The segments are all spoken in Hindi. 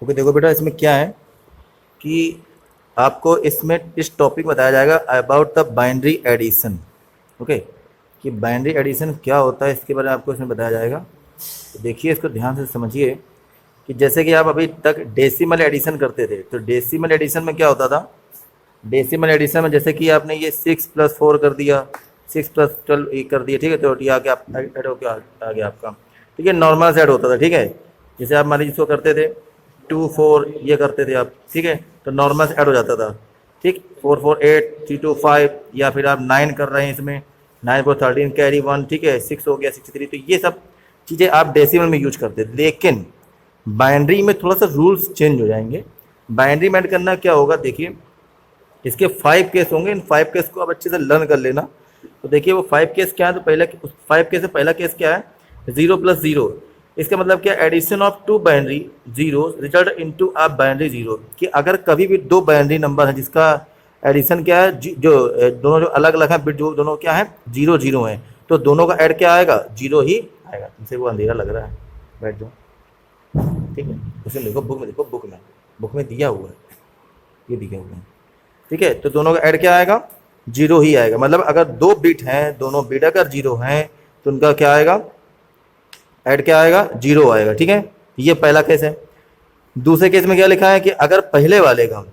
ओके, देखो बेटा इसमें क्या है कि आपको इसमें इस टॉपिक बताया जाएगा about the binary addition. Okay, कि बाइनरी एडिशन क्या होता है इसके बारे में आपको इसमें बताया जाएगा। तो देखिए इसको ध्यान से समझिए कि जैसे कि आप अभी तक डेसिमल एडिशन करते थे, तो डेसिमल एडिशन में क्या होता था। डेसिमल एडिशन में जैसे कि आपने ये 6 + 4 कर दिया, 6 + 12 कर दिया, ठीक है, तो ये आगे आप ऐड हो गया आ गया आपका, ठीक है, नॉर्मल से ऐड होता था, ठीक है। जैसे आप मान लीजिए इसको करते थे 2 4 ये करते थे आप, ठीक है, तो नॉर्मल से ऐड हो जाता था, ठीक। 4 4 8 3 2 5, या फिर आप 9 कर रहे हैं इसमें 9 4 13 कैरी 1, ठीक है, 6 हो गया 63। तो ये सब चीज़ें आप डेसिमल में यूज करते थे, लेकिन बाइनरी में थोड़ा सा रूल्स चेंज हो जाएंगे। बाइनरी में ऐड करना क्या होगा, देखिए इसके 5 केस होंगे। इन 5 केस को आप अच्छे से लर्न कर लेना। तो देखिए वो 5 केस क्या है, तो पहले 5 केस से पहला केस क्या है, 0 + 0। इसका मतलब क्या, addition of 2 binary zero result into a binary zero. कि अगर कभी भी 2 बाइनरी नंबर है जिसका एडिशन क्या है, जो दोनों जो अलग अलग हैं बिट, जो दोनों क्या है 0 0 हैं, तो दोनों का ऐड क्या आएगा, 0 ही आएगा। तुमसे वो अंधेरा लग रहा है, बैठ जाओ, ठीक है। उसे देखो बुक में, देखो बुक में दिया हुआ है, ये दिया हुआ है, ठीक है। तो दोनों का ऐड क्या आएगा, 0 ही आएगा। मतलब अगर 2 बिट हैं, दोनों बिट अगर 0 हैं तो उनका क्या आएगा, ऐड क्या आएगा, 0 आएगा, ठीक है। ये पहला केस है। दूसरे केस में क्या लिखा है कि अगर पहले वाले का,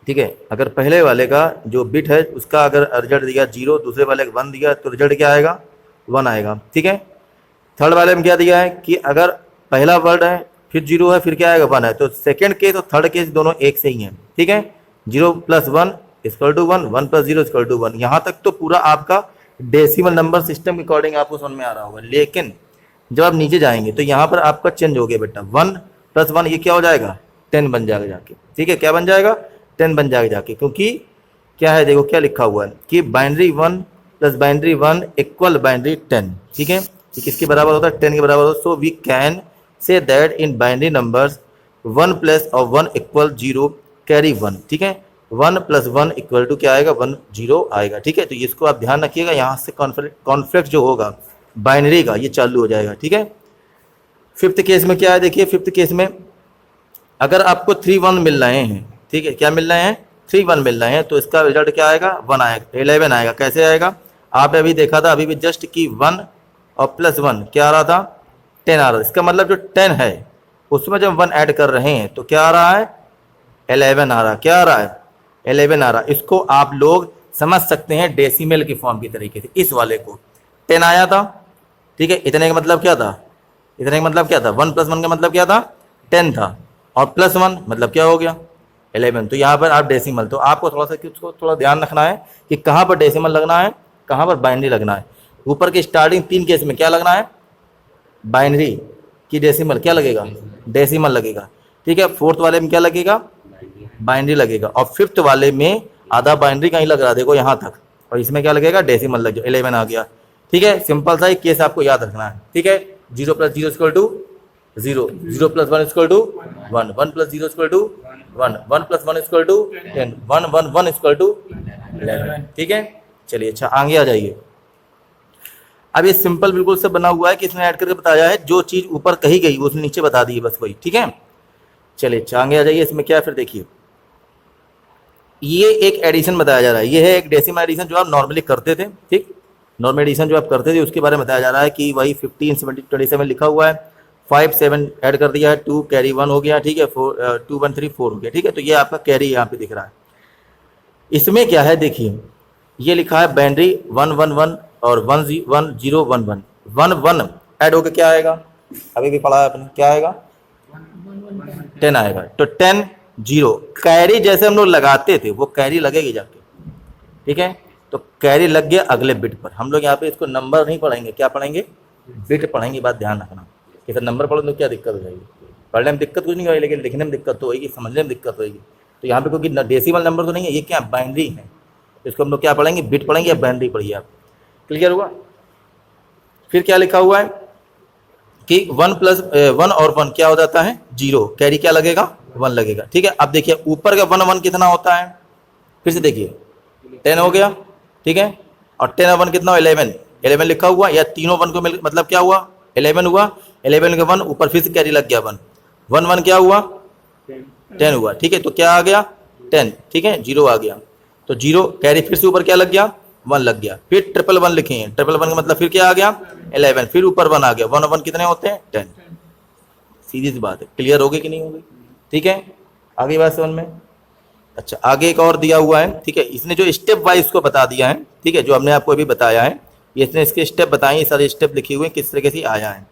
ठीक है, अगर पहले वाले का जो बिट है उसका अगर रिजल्ट दिया 0, दूसरे वाले का 1 दिया, तो रिजल्ट क्या आएगा, 1 आएगा, ठीक है। थर्ड वाले में क्या दिया है कि अगर पहला वर्ड है फिर 0 है फिर क्या आएगा, 1 है। तो सेकेंड केस और थर्ड केस दोनों एक से ही हैं, ठीक है। 0 + 1 = 1, 1 + 0 = 1। यहाँ तक तो पूरा आपका डेसिमल नंबर सिस्टम के अकॉर्डिंग आपको समझ में आ रहा होगा। लेकिन जब आप नीचे जाएंगे तो यहाँ पर आपका चेंज हो गया बेटा, 1 + 1 ये क्या हो जाएगा, 10 बन जाएगा जाके, ठीक है। क्या बन जाएगा, 10 बन जाएगा जाके, क्योंकि क्या है, देखो क्या लिखा हुआ है कि बाइनरी 1 + बाइनरी 1 = बाइनरी 10, ठीक है। ये किसके बराबर होता है, 10 के बराबर होता है। So we can say that in binary numbers 1 + 1 = 0 carry 1, ठीक है। 1 + 1 = क्या आएगा, 1 0 आएगा, ठीक है। तो इसको आप ध्यान रखिएगा, यहाँ से कॉन्फ्लिक्ट जो होगा बाइनरी का ये चालू हो जाएगा, ठीक है। फिफ्थ केस में क्या है, देखिए फिफ्थ केस में अगर आपको 3 1 मिल रहे हैं, ठीक है, क्या मिल रहे हैं, 3 1 मिल रहे हैं, तो इसका रिजल्ट क्या आएगा, 1 आएगा, 11 आएगा। कैसे आएगा, आपने अभी देखा था, अभी भी जस्ट कि 1 और +1 क्या आ रहा था, 10 आ रहा था। इसका मतलब जो 10 है उसमें जब 1 ऐड कर रहे हैं तो क्या आ रहा है, 11 आ रहा है। क्या आ रहा है, 11 आ रहा है। इसको आप लोग समझ सकते हैं डेसिमल की फॉर्म की तरीके से। इस वाले को 10 आया था, ठीक है, इतने का मतलब क्या था, इतने का मतलब क्या था, 1 + 1 का मतलब क्या था, 10 था, और +1 मतलब क्या हो गया, 11। तो यहाँ पर आप डेसिमल, तो आपको थोड़ा सा उसको थोड़ा ध्यान रखना है कि कहाँ पर डेसिमल लगना है, कहाँ पर बाइनरी लगना है। ऊपर के स्टार्टिंग 3 केस में क्या लगना है, बाइनरी की डेसिमल क्या लगेगा, डेसिमल लगेगा, ठीक है। फोर्थ वाले में क्या लगेगा, बाइनरी लगेगा, और फिफ्थ वाले में आधा बाइनरी कहीं लग रहा है, देखो यहाँ तक, और इसमें क्या लगेगा, डेसिमल लग जाए, 11 आ गया, ठीक है। सिंपल सा ही केस आपको याद रखना है, ठीक है। 0 + 0 = 0, 0 + 1 = 1, 1 + 0 = 1, 1 + 1 = 10, 1 1 1 = 11, ठीक है। चलिए अच्छा आगे आ जाइए। अब ये सिंपल बिल्कुल से बना हुआ है कि इसने ऐड करके बताया है, जो चीज़ ऊपर कही गई उसने नीचे बता दी है, बस वही, ठीक है। चलिए अच्छा आगे आ जाइए। इसमें क्या है फिर देखिए, ये एक एडिशन बताया जा रहा है, ये है एक डेसिमल एडिशन जो आप नॉर्मली करते थे, ठीक। नॉर्मल एडिशन जो आप करते थे उसके बारे में बताया जा रहा है कि वही 15 17 27 लिखा हुआ है, 5 7 ऐड कर दिया है, 2 कैरी 1 हो गया, ठीक है, 2 1 3 4 हो गया, ठीक है। तो ये आपका कैरी यहाँ पे दिख रहा है। इसमें क्या है देखिए, ये लिखा है बाइनरी 1 1 1 और 1 0 1 1 1 1 ऐड होकर क्या आएगा, अभी भी पढ़ा है अपने, क्या आएगा, 10 आएगा। तो 10 0 कैरी जैसे हम लोग लगाते थे वो कैरी लगेगी जाके, ठीक है। तो कैरी लग गया अगले बिट पर। हम लोग यहाँ पे इसको नंबर नहीं पढ़ेंगे, क्या पढ़ेंगे, बिट पढ़ेंगे। बात ध्यान रखना, इधर नंबर पढ़ो तो क्या दिक्कत हो जाएगी, पढ़ने में दिक्कत कुछ नहीं होगी, लेकिन लिखने में दिक्कत तो होगी, समझने में दिक्कत होगी। तो यहाँ पे क्योंकि डेसिमल नंबर तो नहीं है, ये क्या बाइनरी है, इसको हम लोग क्या पढ़ेंगे, बिट पढ़ेंगे या बाइनरी पढ़िए आप, क्लियर हुआ। फिर क्या लिखा हुआ है कि 1 + 1 और 1 क्या हो जाता है, 0, कैरी क्या लगेगा, 1 लगेगा, ठीक है। अब देखिए ऊपर का 1 1 कितना होता है, फिर से देखिए 10 हो गया, ठीक है, और 10 और 1 कितना, 11, 11 लिखा हुआ, या तीनों 1 को मतलब क्या हुआ, 11 हुआ, 11 के 1 ऊपर फिर से कैरी लग गया 1 1 1 क्या हुआ, 10 हुआ, ठीक है। तो क्या आ गया 10, ठीक है, 0 आ गया, तो 0 कैरी, फिर से ऊपर क्या लग गया 1 लग गया, फिर 111 लिखे हैं, 111 का मतलब फिर क्या आ गया 11, फिर ऊपर 1 आ गया, 1 और 1 कितने होते हैं 10। सीधी सी बात है, क्लियर होगी कि नहीं होगी, ठीक है। आगे बात समझ में। अच्छा, आगे एक और दिया हुआ है, ठीक है, इसने जो स्टेप वाइज को बता दिया है, ठीक है, जो हमने आपको अभी बताया है, ये इसने इसके स्टेप बताए, ये सारे स्टेप लिखे हुए हैं किस तरीके से आया है,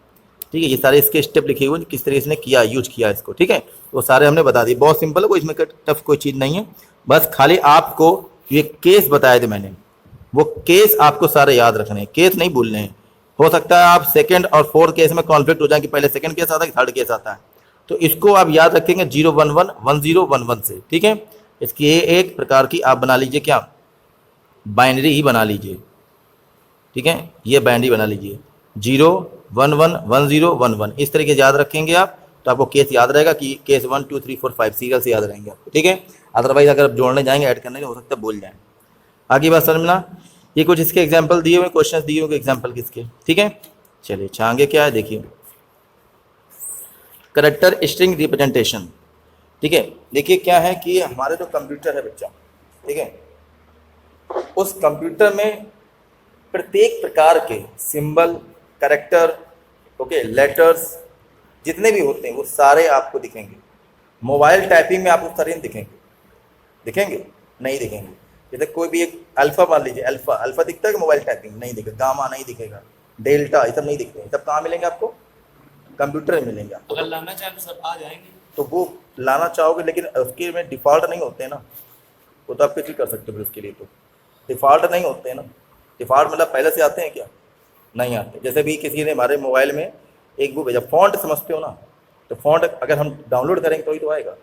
ठीक है, ये सारे इसके स्टेप लिखे हुए हैं किस तरीके से किया, यूज किया इसको, ठीक है, तो सारे हमने बता दिए, बहुत सिंपल है, कोई इसमें टफ कोई चीज़ नहीं है, बस खाली आपको ये केस बताए थे मैंने, वो केस आपको सारे याद रखने हैं, केस नहीं भूलने हैं। हो सकता है आप सेकंड और फोर्थ केस में कॉन्फ्लिक्ट हो जाए कि पहले सेकंड केस आता है कि थर्ड केस आता है, तो इसको आप याद रखेंगे 011 1011 से, ठीक है। इसकी ये एक प्रकार की आप बना लीजिए क्या, बाइनरी ही बना लीजिए, ठीक है, ये बाइनरी बना लीजिए 0111011, इस तरीके से याद रखेंगे आप, तो आपको केस याद रहेगा कि केस 1 2 3 4 5 सीरियल से याद रहेंगे आपको, ठीक है। अदरवाइज अगर जोड़ने जाएंगे ऐड करने के हो सकता है भूल जाएं। आगे बात समझना, ये कुछ इसके एग्जाम्पल दिए हुए, क्वेश्चन दिए हुए एग्जाम्पल किसके, ठीक है। चलिए अच्छा आगे क्या है देखिए, करैक्टर स्ट्रिंग रिप्रेजेंटेशन, ठीक है। देखिए क्या है कि हमारे जो कंप्यूटर है बच्चा, ठीक है, उस कंप्यूटर में प्रत्येक प्रकार के सिंबल, करैक्टर, ओके, लेटर्स जितने भी होते हैं वो सारे आपको दिखेंगे। मोबाइल टाइपिंग में आपको सारे दिखेंगे, दिखेंगे नहीं दिखेंगे, जैसे कोई भी एक अल्फा मान लीजिए, अल्फा अल्फा दिखता है कि मोबाइल टाइपिंग नहीं दिखेगा, गामा नहीं दिखेगा, डेल्टा, ये सब नहीं दिखते हैं, सब कहाँ मिलेंगे आपको, कंप्यूटर में मिलेंगे आपको। अगर लाना चाहें तो सब आ जाएंगे, तो वो लाना चाहोगे, लेकिन उसके में डिफ़ॉल्ट नहीं होते हैं ना, वो तो आप कुछ भी कर सकते हो, फिर उसके लिए तो डिफ़ॉल्ट नहीं होते हैं ना। डिफ़ॉल्ट मतलब पहले से आते हैं क्या, नहीं आते। जैसे भी किसी ने हमारे मोबाइल में एक वो भेजा, फ़ॉन्ट समझते हो ना, तो फ़ॉन्ट अगर हम डाउनलोड करेंगे तो ही तो आएगा,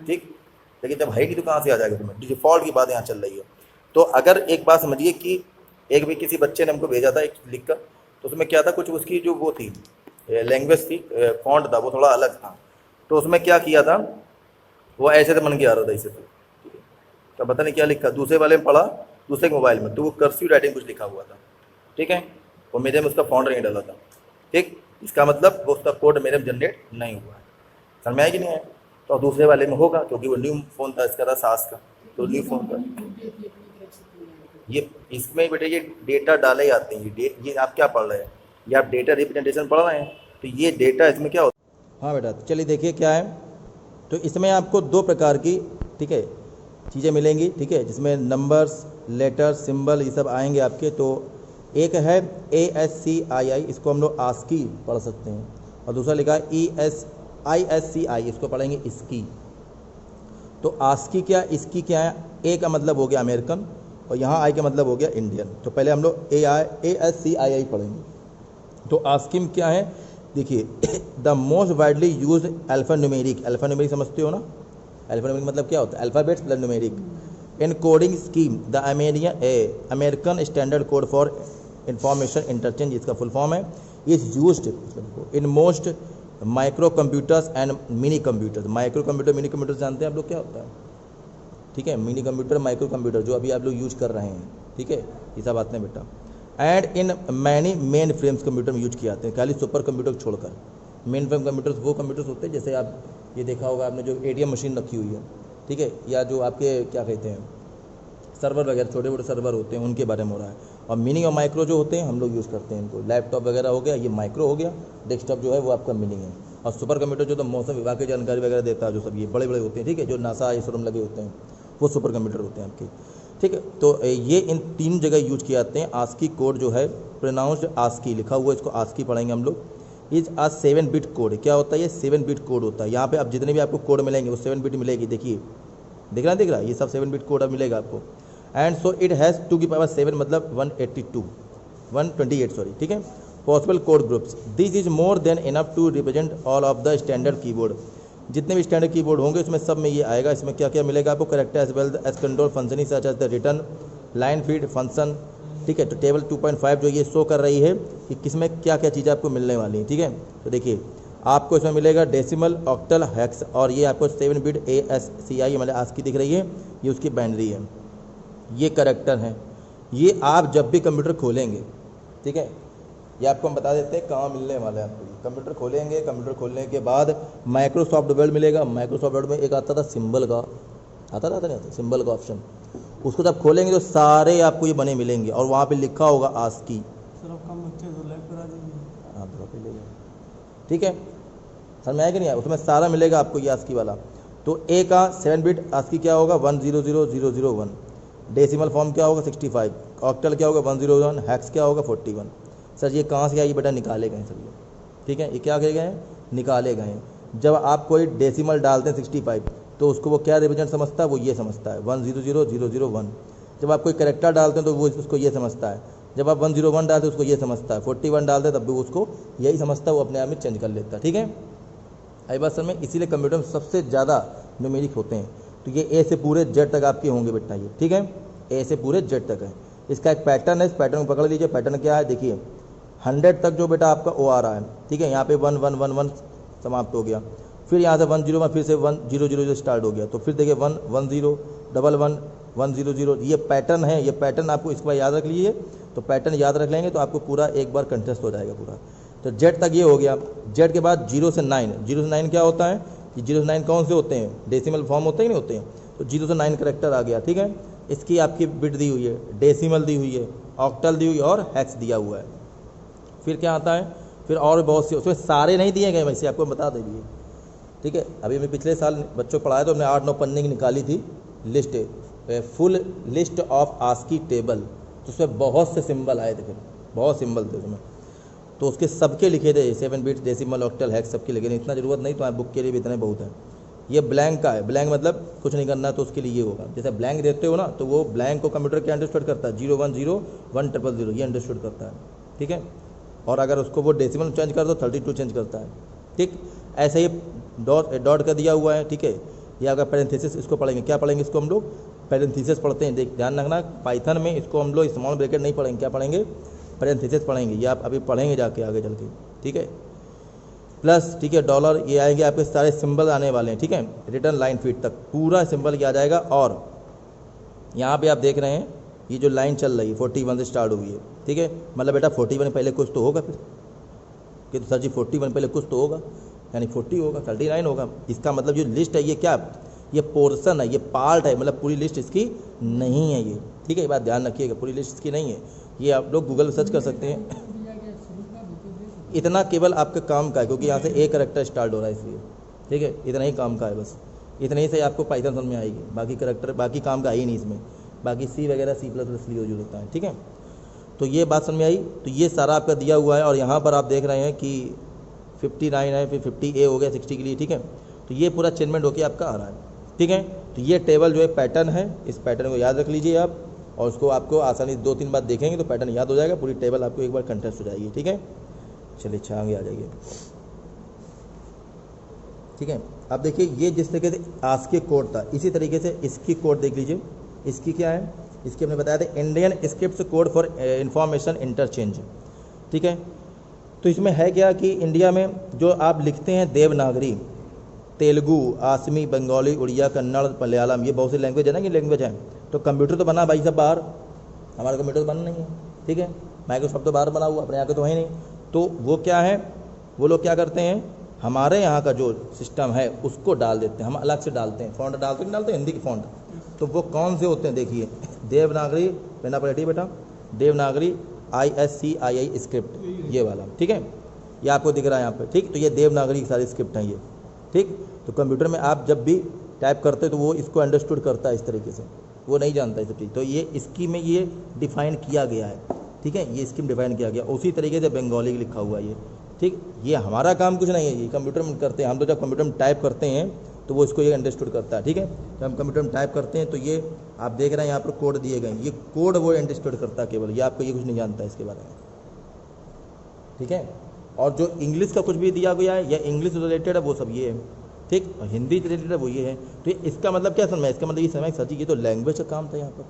ठीक, लेकिन जब है कि तो कहाँ से आ जाएगा तुम्हें, डिफ़ॉल्ट की बात यहाँ चल रही है। तो अगर एक बात समझिए कि एक भी किसी बच्चे ने हमको भेजा था एक लिख कर, तो उसमें क्या था, कुछ उसकी जो वो थी लैंग्वेज थी, फ़ॉन्ट था वो थोड़ा अलग था, तो उसमें क्या किया था, वो ऐसे तो मन के आ रहा था इसे, तो पता नहीं क्या लिखा, दूसरे वाले में पढ़ा, दूसरे मोबाइल में, तो वो कर्सिव राइटिंग कुछ लिखा हुआ था, ठीक है, वो मेरे में उसका फ़ॉन्ट नहीं डाला था, ठीक, इसका मतलब वो उसका कोड मेरे में जनरेट नहीं हुआ है, समझ में आया कि नहीं आया। तो दूसरे वाले में होगा क्योंकि वो न्यू फ़ोन था, इसका था सास का, तो न्यू फ़ोन का ये, इसमें बेटे ये डेटा डाले जाते हैं, ये आप क्या पढ़ रहे हैं, ये आप डेटा रिप्रेजेंटेशन पढ़ रहे हैं, तो ये डेटा इसमें क्या होता है। हाँ बेटा, तो चलिए देखिए क्या है, तो इसमें आपको दो प्रकार की, ठीक है, चीज़ें मिलेंगी, ठीक है, जिसमें नंबर्स, लेटर, सिंबल ये सब आएंगे आपके। तो एक है ASCII, इसको हम लोग आस्की पढ़ सकते हैं, और दूसरा लिखा है ESISCI, इसको पढ़ेंगे इसकी। तो आस्की क्या, इसकी क्या है, ए का मतलब हो गया अमेरिकन और यहाँ आई का मतलब हो गया इंडियन। तो पहले हम लोग ASCII पढ़ेंगे। तो आस्किम क्या है, देखिए the most widely use alphanumeric, alphanumeric समझते हो ना, अल्फ़ान्यूमेरिक मतलब क्या होता है, alphabets plus numeric encoding scheme, the American standard code for information interchange, इसका फुल फॉर्म है, is used in most micro computers and mini computers. Micro computer, mini computer जानते हैं आप लोग क्या होता है, ठीक है, मिनी कंप्यूटर, माइक्रो कंप्यूटर जो अभी आप लोग यूज कर रहे हैं, ठीक है, ये सब आते हैं बेटा। And in many main frames computer में यूज किए जाते हैं, खाली सुपर कंप्यूटर छोड़कर। मेन फ्रेम कंप्यूटर्स वो कंप्यूटर्स होते हैं, जैसे आप ये देखा होगा आपने जो ATM मशीन रखी हुई है, ठीक है, या जो आपके क्या कहते हैं सर्वर वगैरह, छोटे छोटे सर्वर होते हैं, उनके बारे में हो रहा है। और मिनी और माइक्रो जो होते हैं हम लोग यूज़ करते हैं इनको, लैपटॉप वगैरह हो गया, ये माइक्रो हो गया, डेस्कटॉप जो है वो आपका मिनी है। और सुपर कंप्यूटर जो तो मौसम विभाग की जानकारी वगैरह देता है, जो सब ये बड़े बड़े होते हैं, ठीक है, जो नासा इसरो में लगे होते हैं, वो सुपर कंप्यूटर होते हैं आपके, ठीक है। तो ये इन तीन जगह यूज किए जाते हैं। आस्की कोड जो है प्रोनाउंस्ड आस्की लिखा हुआ है, इसको आस्की पढ़ेंगे हम लोग। इज आ 7 बिट कोड, क्या होता है ये 7 बिट कोड होता है। यहाँ पे आप जितने भी आपको कोड मिलेंगे वो 7 बिट मिलेगी, देखिए दिख रहा है, ये सब 7 बिट कोड अब मिलेगा आपको। एंड सो इट हैज़ 2 की पावर 7 मतलब 128 सॉरी, ठीक है। Possible code groups, this is more than enough to represent all of the standard keyboard. जितने भी स्टैंडर्ड कीबोर्ड होंगे उसमें सब में ये आएगा। इसमें क्या क्या मिलेगा आपको, character as well as control function such as the return, line feed function, ठीक है। तो टेबल 2.5 जो ये शो कर रही है कि किसमें क्या क्या चीज़ें आपको मिलने वाली हैं, ठीक है। तो देखिए आपको इसमें मिलेगा डेसिमल, ऑक्टल, हेक्स, और ये आपको 7 बिट ASCII मतलब आस्की दिख रही है, ये उसकी बाइनरी है। ये करेक्टर हैं, ये आप जब भी कंप्यूटर खोलेंगे, ठीक है, ये आपको हम बता देते हैं कहाँ मिलने वाला है आपको। कंप्यूटर खोलेंगे, कंप्यूटर खोलने के बाद माइक्रोसॉफ्ट वर्ड मिलेगा। माइक्रोसॉफ्ट वर्ड में एक आता था सिंबल का, आता नहीं आता सिंबल का ऑप्शन, उसको जब खोलेंगे तो सारे आपको ये बने मिलेंगे और वहाँ पे लिखा होगा आस्की। सर आप कम बच्चे तो लाइव करा दीजिए। हाँ तो ले जाओ, ठीक है, समझ में आया कि नहीं आया? उसमें सारा मिलेगा आपको ये आस्की वाला। तो ए का 7 बिट आस्की क्या होगा 100001, डेसिमल फॉर्म क्या होगा 65, ऑक्टल क्या होगा 101, हैक्स क्या होगा 41। सर ये कहाँ से आया? ये बेटा निकाले गए सर ये, ठीक है, ये क्या किए गए हैं? निकाले गए हैं। जब आप कोई डेसिमल डालते हैं 65 तो उसको वो क्या रिप्रेजेंट समझता है? वो ये समझता है 100001। जब आप कोई करेक्टर डालते हैं तो वो उसको ये समझता है। जब आप 101 डालते हैं उसको ये समझता है, 41 डालते हैं तब भी उसको यही समझता है, वो अपने आप में चेंज कर लेता है, ठीक है। आई बात सर में, इसीलिए कंप्यूटर में सबसे ज़्यादा न्यूमेरिक होते हैं। तो ये ए से पूरे जेड तक आपके होंगे बेटा ये, ठीक है, ए से पूरे जेड तक है। इसका एक पैटर्न है, इस पैटर्न को पकड़ लीजिए। पैटर्न क्या है देखिए, 100 तक जो बेटा आपका ओ आ रहा है, ठीक है, यहाँ पे 1111 समाप्त हो गया, फिर यहाँ से 101 फिर से 1000 स्टार्ट हो गया, तो फिर देखिए 110 11 100, ये पैटर्न है। ये पैटर्न आपको इसके बाद याद रख लीजिए। तो पैटर्न याद रख लेंगे तो आपको पूरा एक बार कंटेस्ट हो जाएगा पूरा। तो जेड तक ये हो गया। जेड के बाद 0 से 9, 0 से 9 क्या होता है? ये 0 से 9 कौन से होते हैं? डेसिमल फॉर्म होते हैं नहीं होते हैं? तो 0 से 9 करेक्टर आ गया, ठीक है। इसकी आपकी बिट दी हुई है, डेसिमल दी हुई है, ऑक्टल दी हुई है और हैक्स दिया हुआ है। फिर क्या आता है? फिर और बहुत से, उसमें सारे नहीं दिए गए, वैसे आपको बता देंगे, ठीक है। अभी मैं पिछले साल बच्चों को पढ़ाया तो हमने 8-9 पन्ने की निकाली थी list, full list of ASCII table. तो उसमें बहुत से सिंबल आए थे, फिर बहुत सिंबल थे उसमें, तो उसके सबके लिखे थे 7 बिट डेसिमल ऑक्टल हैक्स सबके लिखे थे। इतना ज़रूरत नहीं, तो आप बुक के लिए भी इतने बहुत है। ये ब्लैंक का है, ब्लैंक मतलब कुछ नहीं करना, तो उसके लिए ये होगा। जैसे ब्लैंक देते हो ना तो वो ब्लैंक को कंप्यूटर क्या अंडरस्टूड करता है? 010 1000 ये अंडरस्टूड करता है, ठीक है। और अगर उसको वो डेसिमल चेंज कर दो 32 चेंज करता है, ठीक। ऐसे ही डॉट का दिया हुआ है, ठीक है। ये अगर पैरेंथेसिस, इसको पढ़ेंगे, क्या पढ़ेंगे इसको हम लोग? पैरेंथेसिस पढ़ते हैं, देख ध्यान रखना, पाइथन में इसको हम लोग स्मॉल ब्रैकेट नहीं पढ़ेंगे, क्या पढ़ेंगे? पैरेंथेसिस पढ़ेंगे। ये आप अभी पढ़ेंगे जाके आगे चल के, ठीक है। प्लस, ठीक है, डॉलर, ये आएंगे आपके सारे सिंबल आने वाले हैं, ठीक है। रिटर्न लाइन फीट तक पूरा सिंबल किया जाएगा। और यहाँ पे आप देख रहे हैं ये जो लाइन चल रही है 41 से स्टार्ट हुई है, ठीक है। मतलब बेटा 41 पहले कुछ तो होगा, फिर कि तो सर जी 41 पहले कुछ तो होगा, यानी 40 होगा, 39 होगा। इसका मतलब जो लिस्ट है ये क्या? ये पोर्शन है, ये पार्ट है, मतलब पूरी लिस्ट इसकी नहीं है ये, ठीक है। ये बात ध्यान रखिएगा, पूरी लिस्ट इसकी नहीं है। ये आप लोग गूगल सर्च कर सकते हैं। इतना केवल आपके काम का है, क्योंकि यहाँ से एक करेक्टर स्टार्ट हो रहा है इसलिए, ठीक है। इतना ही काम का है, बस इतने ही से आपको पाइथन समझ में आएगी। बाकी करेक्टर, बाकी काम का है ही नहीं इसमें। बाकी सी वगैरह C++ यूज होता है, ठीक है। तो ये बात समझ में आई। तो ये सारा आपका दिया हुआ है। और यहाँ पर आप देख रहे हैं कि 59 है, फिर 50A हो गया 60 के लिए, ठीक है। तो ये पूरा चेंजमेंट होकर आपका आ रहा है, ठीक है। तो ये टेबल जो है पैटर्न है, इस पैटर्न को याद रख लीजिए आप, और उसको आपको आसानी से 2-3 बार देखेंगे तो पैटर्न याद हो जाएगा। पूरी टेबल आपको एक बार कंटेस्ट हो जाएगी, ठीक है। चलिए अच्छा आगे आ जाइए, ठीक है। अब देखिए ये जिस तरीके से आस्की कोड था, इसी तरीके से इसकी कोड देख लीजिए। इसकी क्या है? इसकी हमने बताया था Indian script code for information interchange, ठीक है। तो इसमें है क्या कि इंडिया में जो आप लिखते हैं देवनागरी, तेलुगु, आसमी, बंगाली, उड़िया, कन्नड़, मलयालम, ये बहुत सी लैंग्वेज है ना, ये लैंग्वेज है। तो कंप्यूटर तो बना भाई सब बाहर, हमारा कंप्यूटर तो बना नहीं है, ठीक है। माइक्रोसॉफ्ट तो बाहर बना हुआ, अपने यहाँ के तो है नहीं। तो वो क्या है, वो लोग क्या करते हैं, हमारे यहाँ का जो सिस्टम है उसको डाल देते हैं, हम अलग से डालते हैं, फ़ॉन्ट डालते हैं हिंदी की फ़ॉन्ट। तो वो कौन से होते हैं देखिए, देवनागरी, पहना पलटी बेटा, देवनागरी ISCII स्क्रिप्ट, ये वाला, ठीक है। ये आपको दिख रहा है यहाँ पे, ठीक। तो ये देवनागरी की सारी स्क्रिप्ट हैं ये, ठीक। तो कंप्यूटर में आप जब भी टाइप करते तो वो इसको अंडरस्टूड करता है इस तरीके से, वो नहीं जानता ये सब चीज़। तो ये इसकी में ये डिफ़ाइन किया गया है, ठीक है। ये स्कीम डिफ़ाइन किया गया, उसी तरीके से बंगाली लिखा हुआ है ये, ठीक। ये हमारा काम कुछ नहीं है, ये कंप्यूटर में करते हैं हम। तो जब कंप्यूटर में टाइप करते हैं तो वो इसको ये अंडरस्टूड करता है, ठीक है। जब हम कंप्यूटर में टाइप करते हैं तो ये आप देख रहे हैं यहाँ पर कोड दिए गए, ये कोड वो अंडरस्टूड करता है केवल, ये आपको ये कुछ नहीं जानता है इसके बारे में, ठीक है। और जो इंग्लिश का कुछ भी दिया गया है या इंग्लिश रिलेटेड है वो सब ये है, ठीक। और हिंदी रिलेटेड है वो ये है। तो इसका मतलब क्या समझ में, इसका मतलब ये समझ सर जी ये तो लैंग्वेज का काम था यहाँ पर,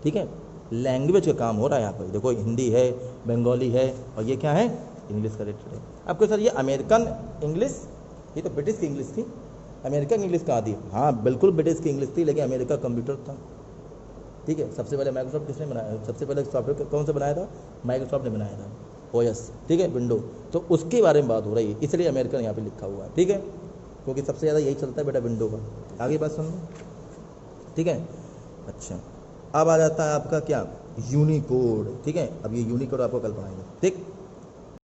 ठीक है। लैंग्वेज का काम हो रहा है यहाँ पर, देखो हिंदी है, बंगाली है, और ये क्या है, इंग्लिश का रिलेटेड है। आपको सर ये अमेरिकन इंग्लिश, ये तो ब्रिटिश की इंग्लिश थी, अमेरिकन इंग्लिश कहाँ थी? हाँ बिल्कुल ब्रिटिश की इंग्लिश थी, लेकिन अमेरिका कंप्यूटर था, ठीक है। सबसे पहले माइक्रोसॉफ्ट किसने बनाया? सबसे पहले सॉफ्टवेयर कौन सा बनाया था? माइक्रोसॉफ्ट ने बनाया था, ओएस, ठीक है, विंडो, तो उसके बारे में बात हो रही है, इसलिए अमेरिकन यहाँ पे लिखा हुआ है, ठीक है, क्योंकि सबसे ज़्यादा यही चलता है बेटा विंडो का। आगे बात सुन लो, ठीक है। अच्छा, अब आ जाता है आपका क्या, यूनिकोड, ठीक है। अब ये यूनिकोड आपको कल पढ़ाएंगे, ठीक।